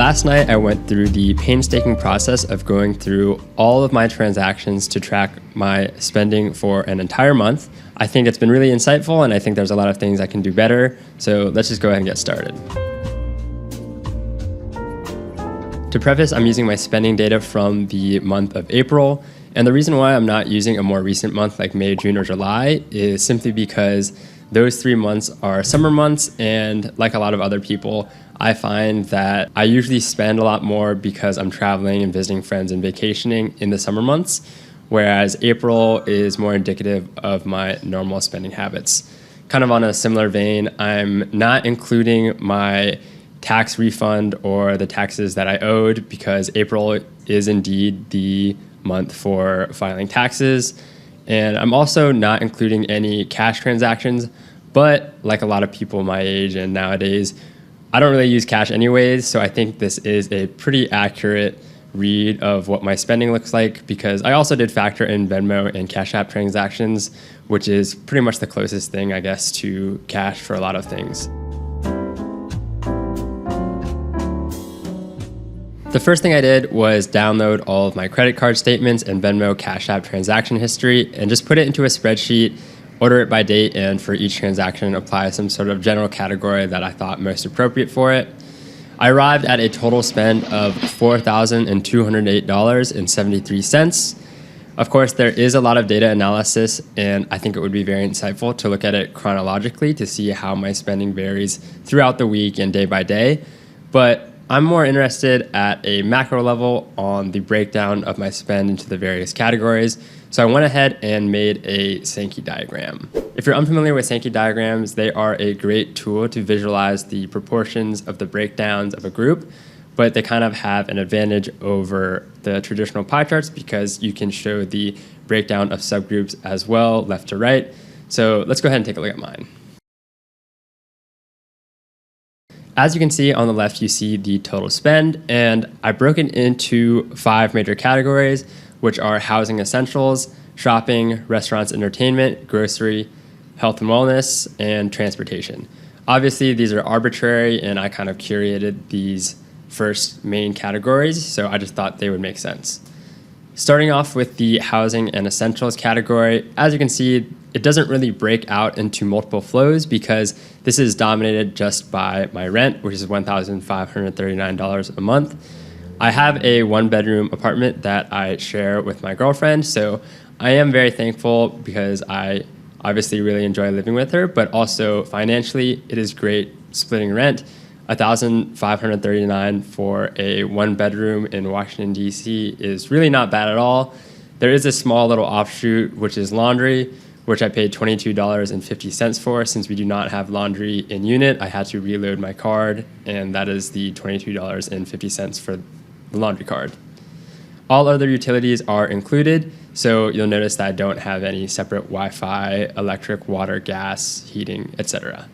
Last night, I went through the painstaking process of going through all of my transactions to track my spending for an entire month. I think it's been really insightful, and I think there's a lot of things I can do better. So let's just go ahead and get started. To preface, I'm using my spending data from the month of April. And the reason why I'm not using a more recent month like May, June, or July is simply because those 3 months are summer months, and like a lot of other people, I find that I usually spend a lot more because I'm traveling and visiting friends and vacationing in the summer months, whereas April is more indicative of my normal spending habits. Kind of on a similar vein, I'm not including my tax refund or the taxes that I owed because April is indeed the month for filing taxes. And I'm also not including any cash transactions, but like a lot of people my age and nowadays, I don't really use cash anyways, so I think this is a pretty accurate read of what my spending looks like because I also did factor in Venmo and Cash App transactions, which is pretty much the closest thing, I guess, to cash for a lot of things. The first thing I did was download all of my credit card statements and Venmo Cash App transaction history and just put it into a spreadsheet, order it by date, and for each transaction apply some sort of general category that I thought most appropriate for it. I arrived at a total spend of $4,208.73. Of course, there is a lot of data analysis, and I think it would be very insightful to look at it chronologically to see how my spending varies throughout the week and day by day. But I'm more interested at a macro level on the breakdown of my spend into the various categories. So I went ahead and made a Sankey diagram. If you're unfamiliar with Sankey diagrams, they are a great tool to visualize the proportions of the breakdowns of a group, but they kind of have an advantage over the traditional pie charts because you can show the breakdown of subgroups as well, left to right. So let's go ahead and take a look at mine. As you can see on the left, you see the total spend, and I broke it into 5 major categories, which are housing essentials, shopping, restaurants, entertainment, grocery, health and wellness, and transportation. Obviously, these are arbitrary, and I kind of curated these first main categories, so I just thought they would make sense. Starting off with the housing and essentials category, as you can see, it doesn't really break out into multiple flows because this is dominated just by my rent, which is $1,539 a month. I have a 1-bedroom apartment that I share with my girlfriend, so I am very thankful because I obviously really enjoy living with her, but also financially, it is great splitting rent. $1,539 for a 1-bedroom in Washington, D.C. is really not bad at all. There is a small little offshoot, which is laundry, which I paid $22.50 for. Since we do not have laundry in unit, I had to reload my card, and that is the $22.50 for the laundry card. All other utilities are included, so you'll notice that I don't have any separate Wi-Fi, electric, water, gas, heating, etc.